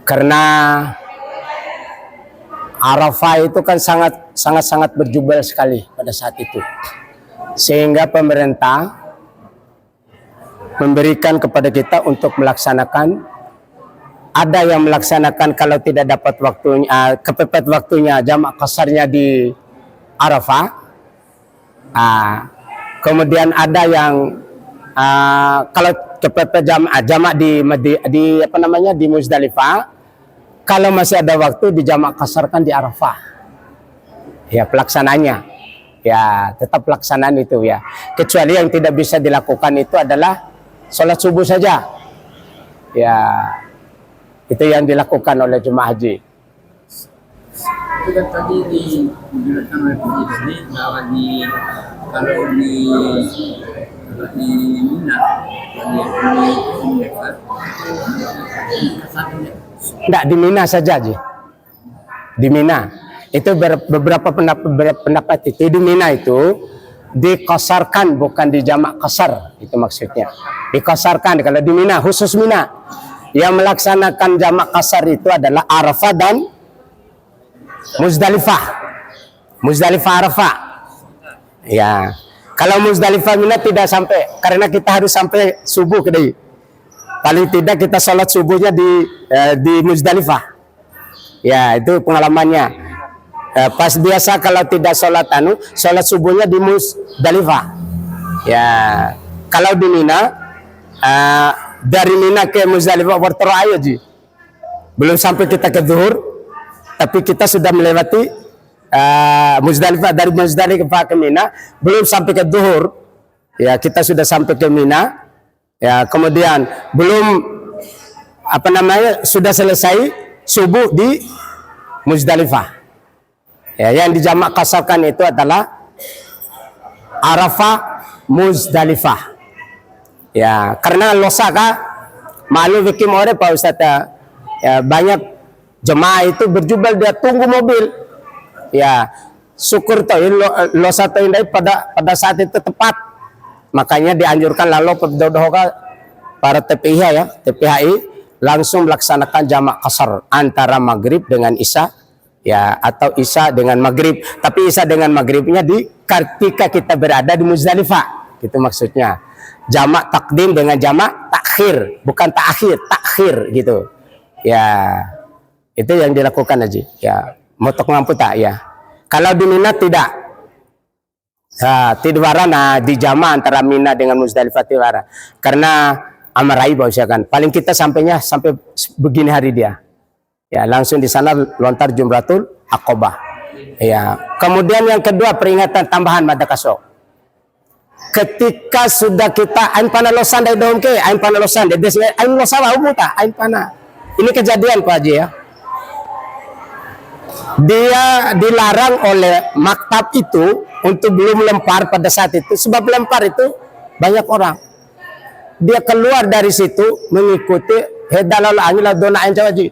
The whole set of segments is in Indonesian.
Karena Arafah itu kan sangat berjubel sekali pada saat itu. Sehingga pemerintah memberikan kepada kita untuk melaksanakan, ada yang melaksanakan kalau tidak dapat waktunya, kepepet waktunya, jamak qasarnya di Arafah. Kemudian ada yang kalau kepepet jamak di Muzdalifah. Kalau masih ada waktu di jamak qasarkan di Arafah. Ya, pelaksananya. Ya, tetap pelaksanaan itu ya. Kecuali yang tidak bisa dilakukan itu adalah sholat subuh saja. Ya, itu yang dilakukan oleh jemaah haji. Itu kan tadi dijelaskan oleh Pak Idri bahwa kalau di Mina, Enggak, di Mina saja, Ji. Di Mina. Itu beberapa pendapat itu. Di Mina itu dikosarkan, bukan di jamak qasar. Itu maksudnya. Dikosarkan. Kalau di Mina, khusus Mina. Yang melaksanakan jamak qasar itu adalah Arafah dan Muzdalifah. Muzdalifah Arafah. Ya. Kalau Muzdalifah Mina tidak sampai. Karena kita harus sampai subuh kedai. Paling tidak kita sholat subuhnya di Muzdalifah. Ya, itu pengalamannya. Pas biasa kalau tidak sholat subuhnya di Muzdalifah. Ya, kalau di Mina, dari Mina ke Muzdalifah berteroayo Ji. Belum sampai kita ke zuhur, tapi kita sudah melewati Muzdalifah. Dari Muzdalifah ke Mina, belum sampai ke zuhur. Ya, kita sudah sampai ke Mina. Ya, kemudian belum sudah selesai subuh di Muzdalifah. Ya, yang dijamak qasarkan itu adalah Arafah Muzdalifah. Ya, karena losaka malu bikin ore Pak Ustaz. Ya, banyak jemaah itu berjubel, dia tunggu mobil. Ya, syukur tuh losa tuh pada saat itu tepat. Makanya dianjurkan lalu para TPHI langsung melaksanakan jamak qasar antara maghrib dengan isya, ya, atau isya dengan maghrib. Tapi isya dengan maghribnya ketika kita berada di Muzdalifah, itu maksudnya. Jamak takdim dengan jamak takhir, bukan takhir gitu. Ya, itu yang dilakukan aja. Ya, motok mampu tak ya. Kalau di Mina tidak. Tidwara di jama antara Mina dengan Muzdalifah tidwara. Karena amarai kan. Paling kita sampai begini hari dia. Ya, langsung di sana lontar Jumratul Aqobah. Ya. Kemudian yang kedua, peringatan tambahan madakaso. Ketika sudah kita ain pana losan dari daun ke, ain pana losan dari ain losawa umuta, ain pana. Ini kejadian Pak Haji ya. Dia dilarang oleh maktab itu untuk belum lempar pada saat itu, sebab lempar itu banyak orang. Dia keluar dari situ mengikuti hedalal anila dona anjawaji.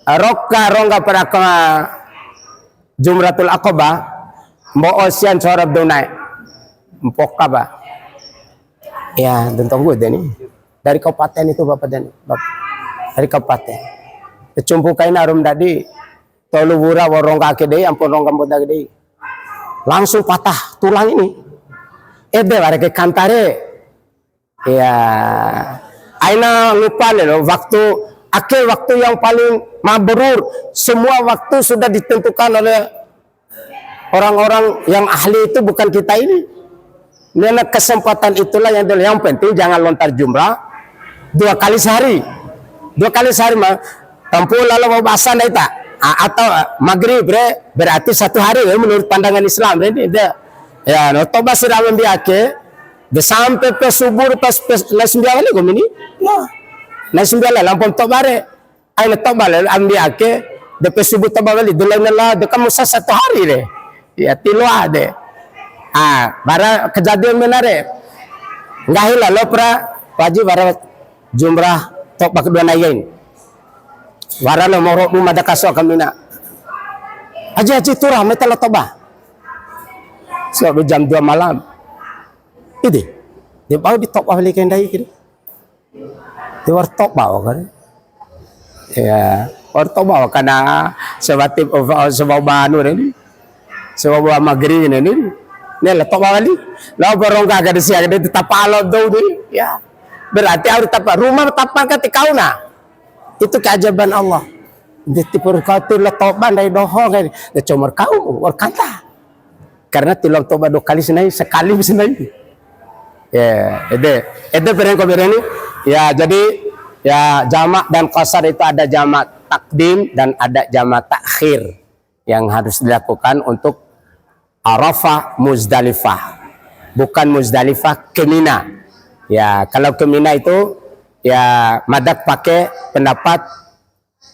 Rongga pada Jumratul Aqobah, moosian sorab donai, mpokka ba. Ya, tentang gue nih. Dari kabupaten itu Bapak dan Bapak. Dari kabupaten. Kecumpukain arum tadi. Tolu wura warong kaki deh, ampun rong kampung deh. Langsung patah tulang ini. Warga kantare. Ya, aina lupa loh waktu yang paling mabrur. Semua waktu sudah ditentukan oleh orang-orang yang ahli, itu bukan kita ini. Karena kesempatan itulah yang penting jangan lontar jumrah 2 kali sehari. 2 kali sehari mah tampul lalu mau bahasan tak? Atau maghrib berarti 1 hari ya, menurut pandangan Islam ini ya toba sudah membiake sampai pe subuh pas sembilan kali ini ya na sembilan lampon tobare ay na toba ambiake de pe subuh toba bali dulang nala de kamu 1 hari deh ya tilo ade bara kejadian menare ngahila lo pra wajib bara jumrah toba kedua nayain warana moro madakaso kamina aja turah metal toba so jam 2 malam ini dia bawa di top balik kendai kiri di war top bawa kan Ya, orto bawa kana sebatip sebab banu ni. Sebab magri ni. Ni lah tok bawali. Lah borong kagak disia gede tetap alot do ni. Ya. Berarti harus tapak rumah tapak kati kau na. Itu keajaban Allah. Ditipur kau tu lah toban dari doho kan. Dia cuma kau berkata. Karena tilang tobat 2 kali senai, sekali senai. Ya, itu beren kau beren ni. Ya, jadi ya jamak dan qasar itu ada jamak takdim dan ada jamak takhir yang harus dilakukan untuk Arafah Muzdalifah. Bukan Muzdalifah ke Mina. Ya, kalau ke Mina itu ya madak pakai pendapat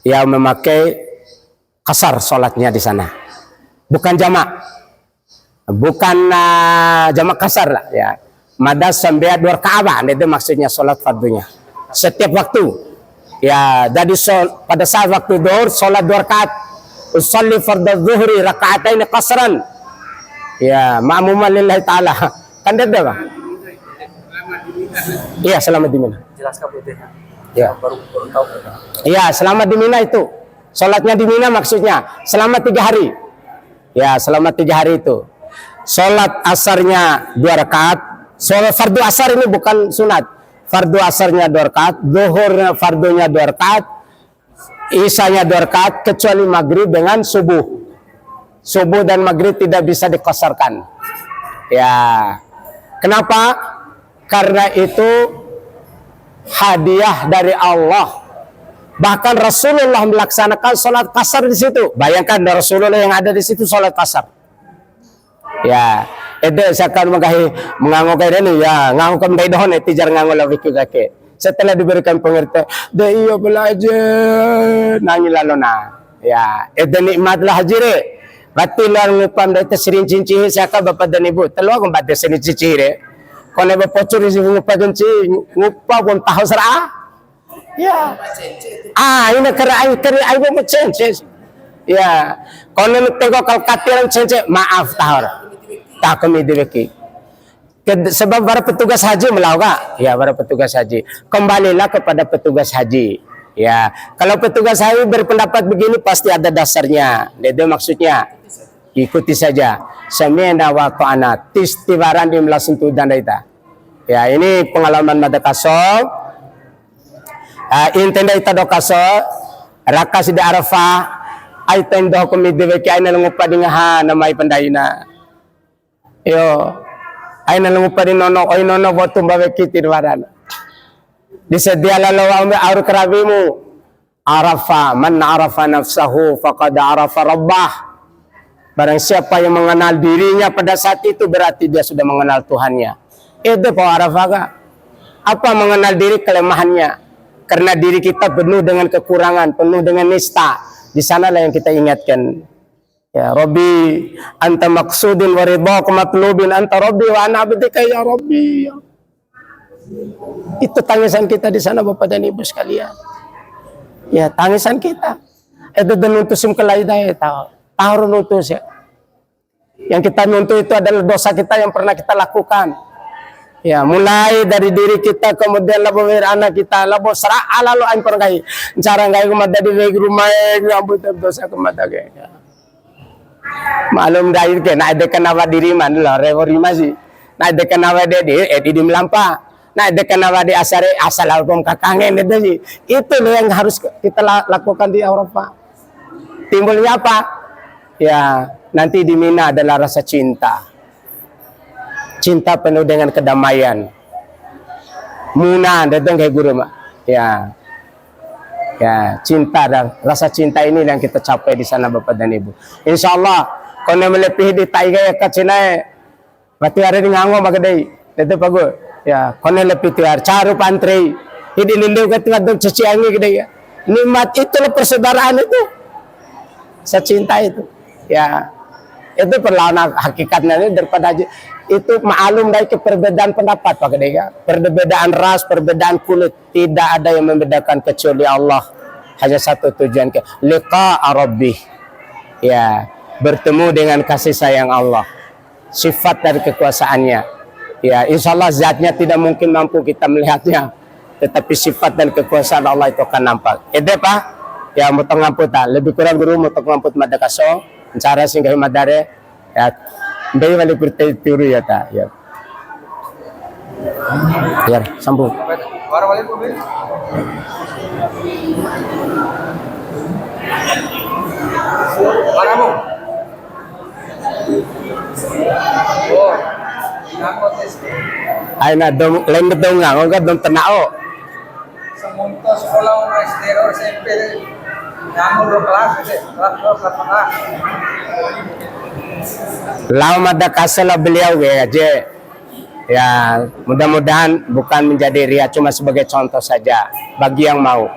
yang memakai qasar solatnya di sana. Bukan jamak. Bukan jamak qasar lah ya. Madak sampai 2 rakaat itu maksudnya solat fardunya. Setiap waktu. Ya, jadi pada saat waktu zuhur solat 2 rakaat. Usolli fardhu zuhri rakaatain qasran. Ya, ma'muman lillahi ta'ala. Kan dia apa? Iya, selama di Mina. Jelaskan putihnya. Ya. Baru tahu. Iya, selama di Mina itu. Salatnya di Mina maksudnya selama 3 hari. Ya, selama 3 hari itu. Salat asarnya 2 rakaat. Salat fardu asar ini bukan sunat. Fardu asarnya 2 rakaat, zuhurnya fardunya 2 rakaat, isanya 2 rakaat kecuali maghrib dengan subuh. Subuh dan maghrib tidak bisa dikosarkan. Ya. Kenapa? Karena itu hadiah dari Allah. Bahkan Rasulullah melaksanakan sholat kasar di situ. Bayangkan Rasulullah yang ada di situ sholat kasar. Ya, itu saya akan mengangguk kayak ini ya, ngangguk kembali dohon itu jar ngangguk lebih kaki. Setelah diberikan pengertian, dah iya belajar nangilah lona. Ya, itu nikmatlah hajire. Batilah ngupam dari sering cincin siapa bapak dan ibu. Telur kembali sering cincin re. Kalau bapak curi sih ngupam cincin, ngupam pun tahu serah. Ya, ini kerja ibu mau cincin. Ya, kalau tengok kalkatiran cincin, maaf tahu. Tak kami dibeki. Sebab para petugas haji melakukan, ya para petugas haji. Kembalilah kepada petugas haji. Ya, kalau petugas haji berpendapat begini pasti ada dasarnya. Itu maksudnya ikuti saja. Sami'na wa ta'ana. Tistibaran di melasentuh dan daita. Ya, ini pengalaman Madakaso. Intenda ita do kaso. Rakas di Arafah. Aitendo kami dibeki aina ngupa dingaha namai pandayina. Yo, aina ngupa di nono oi nono botum babeki tirwaran. Disedia lalu aur kerabimu. Arafa man arafa nafsahu faqad arafa rabbah. Barang siapa yang mengenal dirinya pada saat itu berarti dia sudah mengenal Tuhannya. Itu pak arafa ka. Apa mengenal diri kelemahannya? Karena diri kita penuh dengan kekurangan, penuh dengan nista. Di sanalah yang kita ingatkan. Ya Rabbi, anta maqsudin wa ridhaka matlubin, anta Rabbi wa ana abdika ya Rabbi. Itu tangisan kita di sana Bapak dan Ibu sekalian. Ya, tangisan kita. Itu denuntusim kelaidai tahu. Tahu nuntus ya. Yang kita nuntut itu adalah dosa kita yang pernah kita lakukan. Ya, mulai dari diri kita kemudian labo anak kita labo serah alalu ain pergai. Cara ngai kumada di rumah ngabut dosa kumada ge. Malum dahir ke na ada kenapa diri man lo revorima sih. Na ada kenapa dia di melampa. Nah, ada kenapa di asal album kakangen itu sih. Itu loh yang harus kita lakukan di Eropa. Timbulnya apa? Ya, nanti di Mina adalah rasa cinta. Cinta penuh dengan kedamaian. Muna datang kayak guru mak. Ya. Ya, cinta dan rasa cinta ini yang kita capai di sana Bapak dan Ibu. Insyaallah kalau melebihi di taiga ya kacina. Berarti hari ini nganggo magadai. Itu bagus. Ya, kono lebih tiar caru pantri. Ini lindu ketika dong cuci angin gede ya. Nikmat itulah persaudaraan itu. Secinta itu. Ya. Itu perlawanan hakikatnya ini daripada itu maklum dari perbedaan pendapat Pak Gede ya. Perbedaan ras, perbedaan kulit tidak ada yang membedakan kecuali Allah. Hanya satu tujuan ke liqa rabbih. Ya, bertemu dengan kasih sayang Allah. Sifat dari kekuasaannya. Ya, insya Allah zatnya tidak mungkin mampu kita melihatnya, tetapi sifat dan kekuasaan Allah itu akan nampak. Itu Pak, ya motong ngamput lebih kurang guru motong ngamput mada kaso cara singgahi madare ya bayi wali kurte tiru ya ta ya ya sambung Para balik po, Ben. Para mo. Oh. Nakotes. ay na dong lain dong nga ngod dong tenao Sa munto, sekolah ko na estero, SMP. Nangol ro kelas, kelas apa? lau mada kaso la beliau aja ya mudah-mudahan bukan menjadi ria cuma sebagai contoh saja bagi yang mau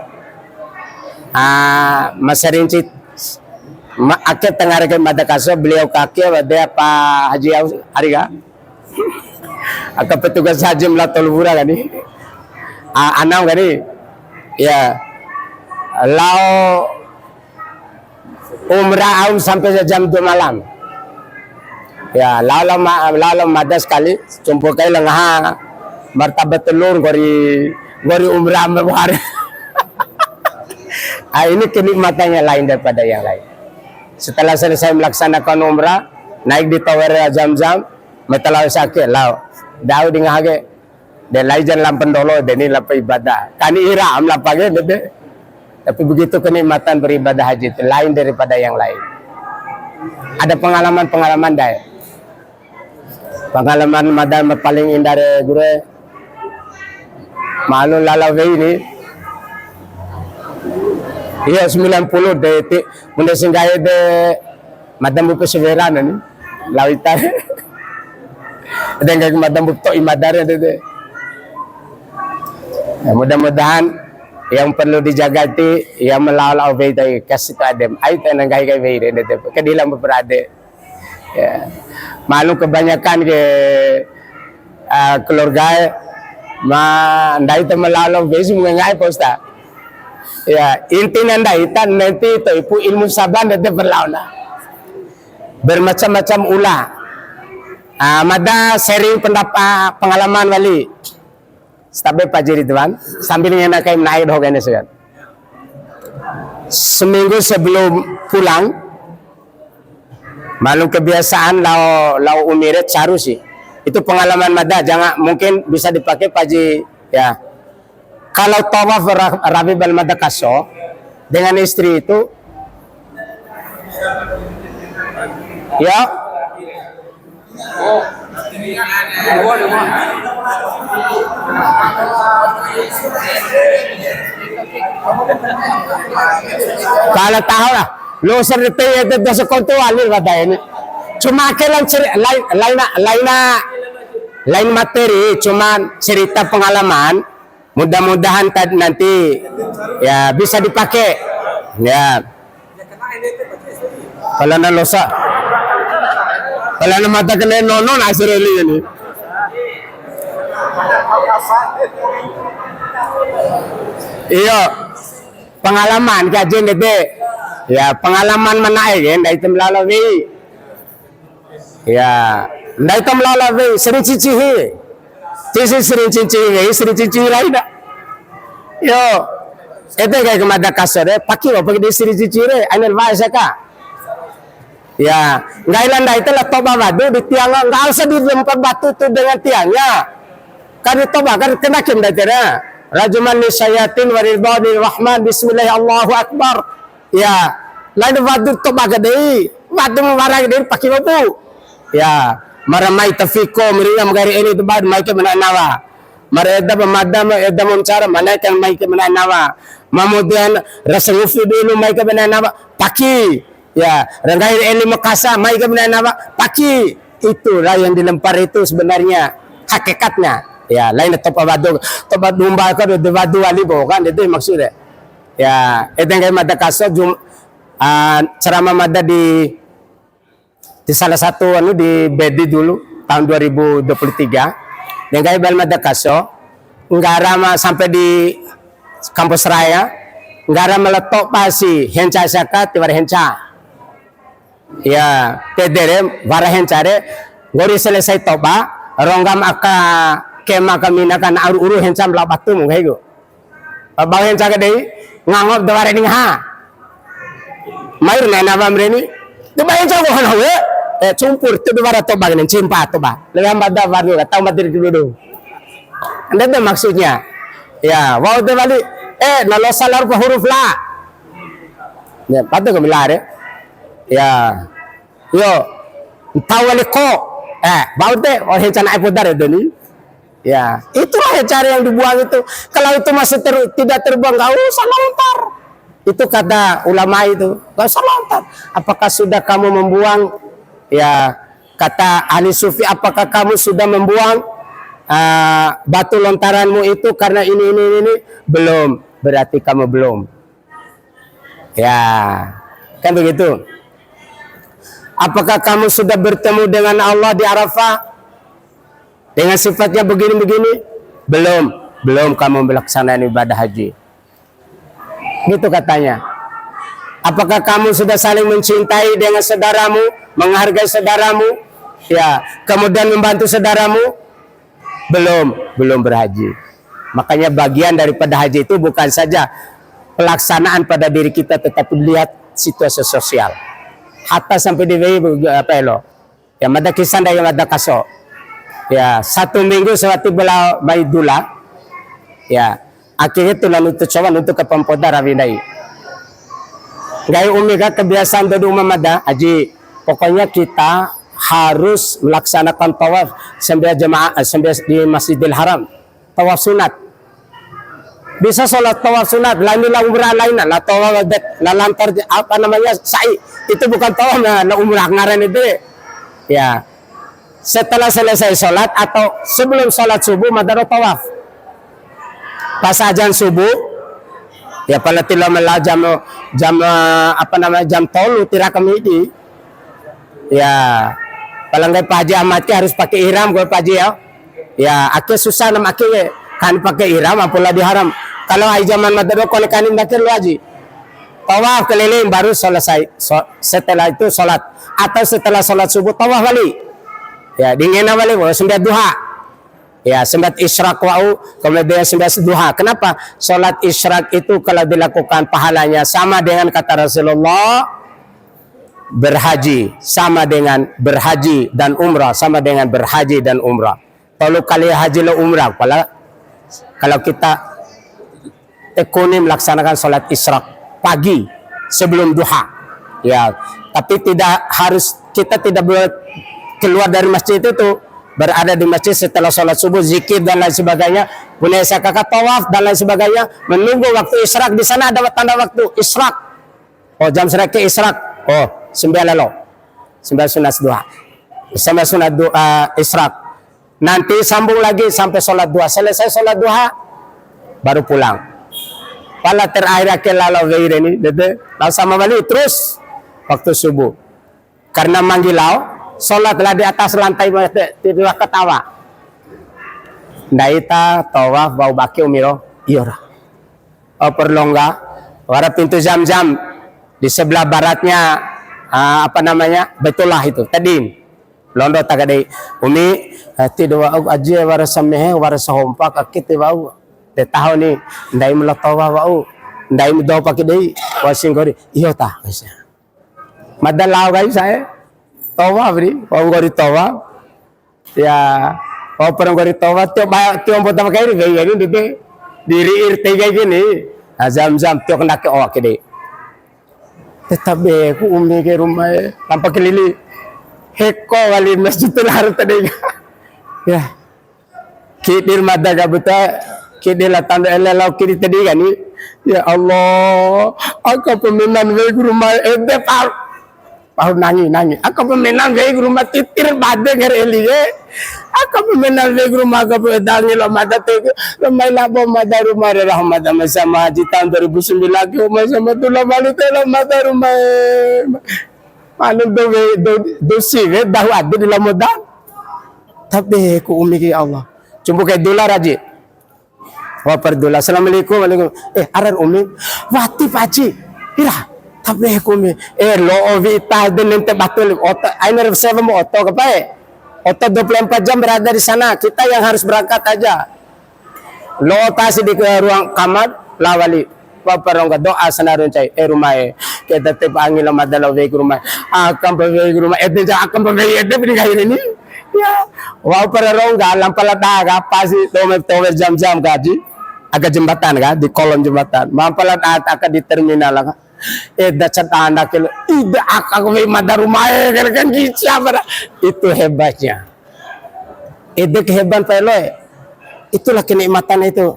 Mas Rinci akhir tengah rekan Madakaso beliau kaki ada Pak Haji Ariga akan petugas haji melatul pura kan ni anam kan ni ya lau umrah sampai jam 2 malam ya lalam madas sekali jumpa kay lang ha martabat telur gori umrah berbuhar ini kenikmatannya lain daripada yang lain. Setelah selesai melaksanakan umrah naik di tower Zam-Zam metalau sakit lau dau di ngahage dan laijan lampen dolo dan ini lapa ibadah kani iram lapage dede tapi begitu kenikmatan beribadah haji itu lain daripada yang lain. Ada pengalaman dai. Pengalaman madan paling indah dari gure malu lalawe ini iya 90 de bunda singgaya de madam bupe severan ini lawita dengan madam bupe imadare de ya, mudah-mudahan yang perlu dijaga itu yang melalau tadi kasih adem ai tanang gai de kedilang berade ya malu kebanyakan ke keluarga ndai itu melalau besi mengenai posta ya intinya ndai tan nanti itu ibu ilmu saban dan berlauna bermacam-macam ulah mada sharing pendapat pengalaman wali stabe Pak Ridwan sambil ngenakai menaik hogane segan seminggu sebelum pulang malu kebiasaan lau umiret caru sih itu pengalaman mada jangan mungkin bisa dipakai Pak Ji ya kalau tawaf Rabi bal mada kaso dengan istri itu ya kalau tahu lah lo serta itu dosa kontu alir kata ini cuma kelan lain materi cuma cerita pengalaman mudah-mudahan nanti ya bisa dipakai ya kalau na losa kalau na mata kena nono nasreli ini iya pengalaman kajian itu ya pengalaman menaik ya dari itu melalui ya dari itu melalui sering cici sering cici lain dah yo itu kayak kemada kasar pakai apa di sering cici anel bahasa kah ya nggak ilan dah itu lah toba batu di tiang nggak usah dilempar batu tu dengan tiangnya kan itu kan kena kim dah tidak rajuman nisyayatin waridhani rahman bismillah Allahu akbar ya lain batu toba gede batu mubarak gede pakai batu ya maramai tafiko meriam gari ini tu bad mai ke menanawa mareda pemadam edam cara mana kan mai ke menanawa kemudian rasa ufi dulu mai ke menanawa paki ya ranggai ini makasa mai ke menanawa paki itulah yang dilempar itu sebenarnya hakikatnya ya lain topa domba ka do badu wali kan itu maksudnya ya itu yang mada kaso ceramah mada di salah satu di Bedi dulu tahun 2023 yang kayak Balmada Kaso nggak ramah sampai di kampus raya nggak ramah meletok pasi henca saka tiwar henca ya tedere vara hencare gori selesai toba ronggam aka kema kami nakan uru henca melabatu mungkin bawa henca gede ngangop deware ning ha Mair na navam reni. Di ba yung jago hanaw cumpur tu dua ratus bag nen cimpa tu ba. Lewat pada baru tahu matir dulu. Anda tu maksudnya. Ya, wow tu balik. Nalo salar ke huruf la. Ya, pada ke milar ya. Yo, tahu balik ko. Bau deh orang cana ipodar itu ni. Ya, itulah cara yang dibuang itu. Kalau itu masih tidak terbuang, nggak usah lontar. Itu kata ulama itu, nggak usah lontar. Apakah sudah kamu membuang? Ya, kata ahli sufi, apakah kamu sudah membuang batu lontaranmu itu karena ini? Belum, berarti kamu belum. Ya, kan begitu. Apakah kamu sudah bertemu dengan Allah di Arafah? Dengan sifatnya begini-begini? Belum kamu melaksanakan ibadah haji. Gitu katanya. Apakah kamu sudah saling mencintai dengan saudaramu, menghargai saudaramu? Ya, kemudian membantu saudaramu? Belum berhaji. Makanya bagian daripada haji itu bukan saja pelaksanaan pada diri kita, tetapi lihat situasi sosial. Hatta sampai di apa lo? Ya, mada kisan dari mada kaso. Ya, 1 minggu sewati bela Maidula. Ya, akhirnya tuh lalu coba untuk ke Pempoda Rawinai. Gaya umika kebiasaan dari umum ada, aji. Pokoknya kita harus melaksanakan tawaf sambil jemaah sambil di Masjidil Haram. Tawaf sunat. Bisa sholat tawaf sunat, lainlah umrah lain, lah tawaf la lantar apa namanya sa'i. Itu bukan tawaf, lah umrah ngaran itu. Ya. Setelah selesai sholat atau sebelum sholat subuh madaro tawaf. Pas azan subuh, ya pala tila mala jam apa namanya jam tolu tira kemidi. Ya, kalau nggak paji amat harus pakai ihram gue paji ya. Ya, akhir susah nam akhir kan pakai ihram apalah diharam. Kalau ai zaman madaro kalau kanin nakir lu aji. Tawaf keliling baru selesai. Setelah itu sholat atau setelah sholat subuh tawaf balik. Ya, dingin balik sembiat duha. Ya, sembiat isyraq wa'u, kemudian sembiat duha. Kenapa? Sholat isyraq itu kalau dilakukan pahalanya sama dengan kata Rasulullah berhaji, sama dengan berhaji dan umrah, sama dengan berhaji dan umrah. Kalau kali haji lo umrah, kalau kita tekuni melaksanakan sholat isyraq pagi sebelum duha. Ya, tapi tidak harus, kita tidak boleh keluar dari masjid itu, berada di masjid setelah sholat subuh, zikir dan lain sebagainya, punya kakak tawaf dan lain sebagainya, menunggu waktu isyraq. Di sana ada tanda waktu isyraq. Oh, jam seraki isyraq. Oh, 9 lalu 9 sunat duha, sama sunat duha isyraq. Nanti sambung lagi sampai sholat duha. Selesai sholat duha baru pulang. Pala terakhir akhir lalu ini, lalu sama balik terus waktu subuh. Karena manggilau sholatlah di atas lantai tidak ketawa. Daita tawaf bau baki umiro iora. Perlongga wara pintu Zam-Zam di sebelah baratnya apa namanya Baitullah itu tadi londo tagade umi tidak wau aja wara samehe wara sahompak akit wau de tahu ni ndai mula tawaf wau ndai do pakai dei wasing gori iyo ta madalaw guys saya tawaf beri, mau gori tawaf, ya, mau perang gori tawaf, tiap pertama kali ini diri irte kayak gini, Zam-Zam tiap kena ke awak kede. Tetapi aku umi ke rumah, tanpa kelili, heko wali Masjidil Haram tadi, ya, kidir mada gabuta, kidir latang elalau kiri tadi kan ni, ya Allah, aku peminan ke rumah, Aku nangi. Aku pemenang dari rumah titir badai ngereli ye. Aku pemenang dari rumah aku pedangi lo mata tegu. Lo main labo mata rumah rahmat sama haji tahun 2009 lagi sama tu lo malu telo mata rumah. Malu dosi ye dah ada di lamudan. Tapi ku umi ki Allah. Cuma kayak dolar aja. Wah perdola. Assalamualaikum. Aran umi. Wati paci. Ira. Tapi kumi lo vita dengan tebatul oto ainer saya mau oto kepae oto 24 jam berada di sana, kita yang harus berangkat aja lo tasi di ruang kamar lawali paparong ka doa sanaron chay rumah kita te angin la madalaw ve rumah akan pa ve rumah ete ja akan pa ve ete pini kayo ni ya wow pararong ka lampalata ka pasi tome jam-jam ka di agak jembatan ka di kolom jembatan mampalata ka di terminal ka catanda kilo ida akan ve madarumah kan kisah itu hebatnya. Itu kehebasan peloy. Itulah kenikmatan itu.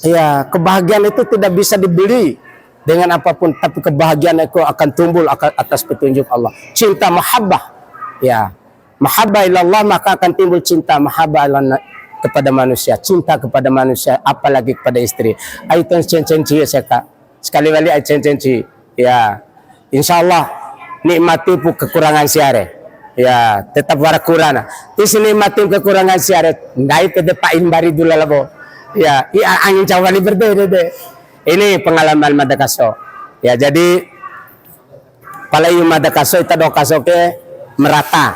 Ya, kebahagiaan itu tidak bisa dibeli dengan apapun, tapi kebahagiaan itu akan tumbuh atas petunjuk Allah. Cinta mahabbah. Ya. Mahabbah ilallah maka akan timbul cinta mahabbah kepada manusia, cinta kepada manusia, apalagi kepada istri. Aiton cencenci ya Kak. Sekali-kali ai cencenci. Ya. Insyaallah nikmati kekurangan siare. Ya, tetap warakurana. Di sini matim kekurangan siaret. Ngai pede pain bari dulu labo. Ya, angin cawali berbeda deh. Ini pengalaman Madakaso. Ya, jadi palayu Madakaso itu dokaso ke merata.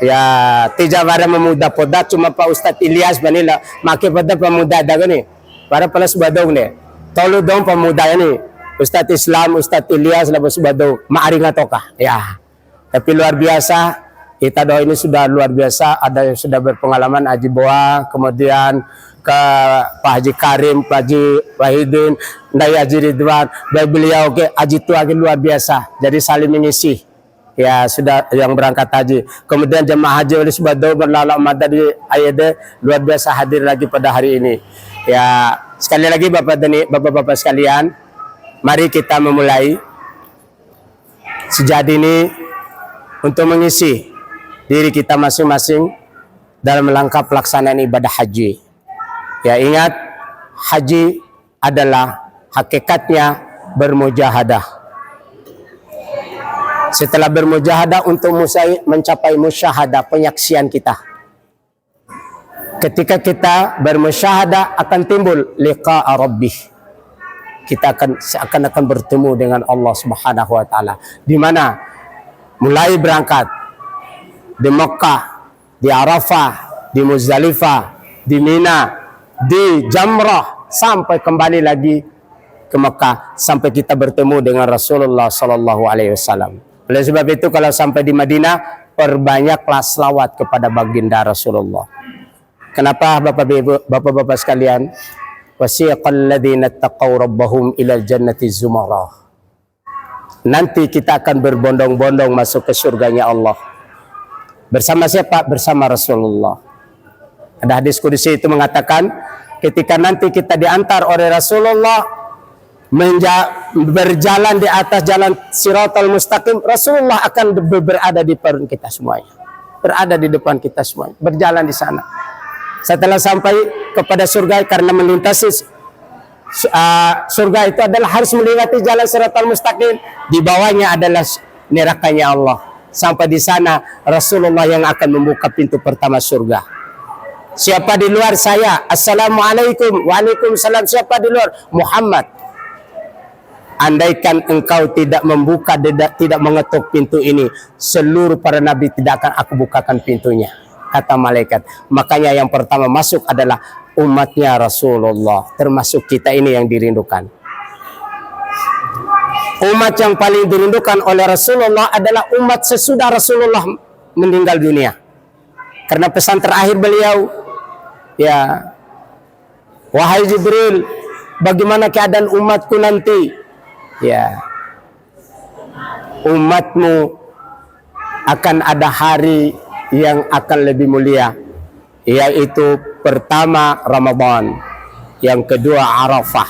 Ya, tidak ada memuda poda cuma Pak Ustadz Ilyas banila make pada pemuda ada nih. Para pelas badong nih. Tolu dong pemuda ini. Ustadz Islam, Ustadz Ilyas labos badong. Maaring atokah? Ya. Tapi luar biasa, kita doa ini sudah luar biasa. Ada yang sudah berpengalaman Haji Boa, kemudian ke Pak Haji Karim, Pak Haji Wahidin, Ndai Haji Ridwan, dari beliau ke Haji Tua luar biasa. Jadi saling mengisi. Ya sudah yang berangkat haji. Kemudian jemaah haji oleh Subhado berlalak mada di Ayede luar biasa hadir lagi pada hari ini. Ya sekali lagi bapak-bapak sekalian, mari kita memulai sejadi ini untuk mengisi diri kita masing-masing dalam langkah pelaksanaan ibadah haji. Ya ingat, haji adalah hakikatnya bermujahadah. Setelah bermujahadah untuk mencapai musyahadah, penyaksian kita. Ketika kita bermusyahadah akan timbul liqa'a rabbih. Kita akan bertemu dengan Allah Subhanahu wa taala. Di mana mulai berangkat di Mekah, di Arafah, di Muzdalifah, di Mina, di Jamrah sampai kembali lagi ke Mekah sampai kita bertemu dengan Rasulullah sallallahu alaihi wasallam. Oleh sebab itu kalau sampai di Madinah perbanyaklah selawat kepada baginda Rasulullah. Kenapa Bapak-bapak sekalian? Wasiqal ladzina taqaw rabbahum ilal jannati zumarah. Nanti kita akan berbondong-bondong masuk ke surganya Allah. Bersama siapa? Bersama Rasulullah. Ada hadis qudsi itu mengatakan, ketika nanti kita diantar oleh Rasulullah berjalan di atas jalan Siratal Mustaqim, Rasulullah akan berada di depan kita semuanya. Berada di depan kita semuanya, berjalan di sana. Setelah sampai kepada surga, karena melintasi surga itu adalah harus melewati jalan Siratal Mustaqim, di bawahnya adalah nerakanya Allah. Sampai di sana Rasulullah yang akan membuka pintu pertama surga. Siapa di luar saya? Assalamualaikum. Waalaikumsalam. Siapa di luar? Muhammad. Andaikan engkau tidak membuka, tidak mengetuk pintu ini, seluruh para nabi tidak akan aku bukakan pintunya, kata malaikat. Makanya yang pertama masuk adalah umatnya Rasulullah, termasuk kita ini yang dirindukan. Umat yang paling dirindukan oleh Rasulullah adalah umat sesudah Rasulullah meninggal dunia. Karena pesan terakhir beliau, ya, wahai Jibril, bagaimana keadaan umatku nanti? Ya, umatmu akan ada hari yang akan lebih mulia, yaitu pertama Ramadan, yang kedua Arafah.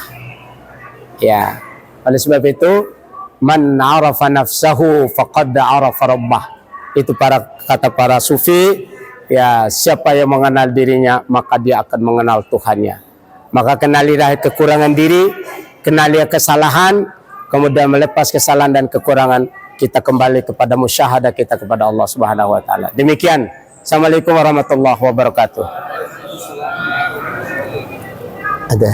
Ya, oleh sebab itu, man arafa nafsahu faqad arafa rabbah. Itu kata para sufi, ya, siapa yang mengenal dirinya maka dia akan mengenal Tuhannya. Maka kenalilah kekurangan diri, kenalilah kesalahan, kemudian melepas kesalahan dan kekurangan, kita kembali kepada musyahadah kita kepada Allah Subhanahu wa taala. Demikian. Assalamualaikum warahmatullahi wabarakatuh. Ada.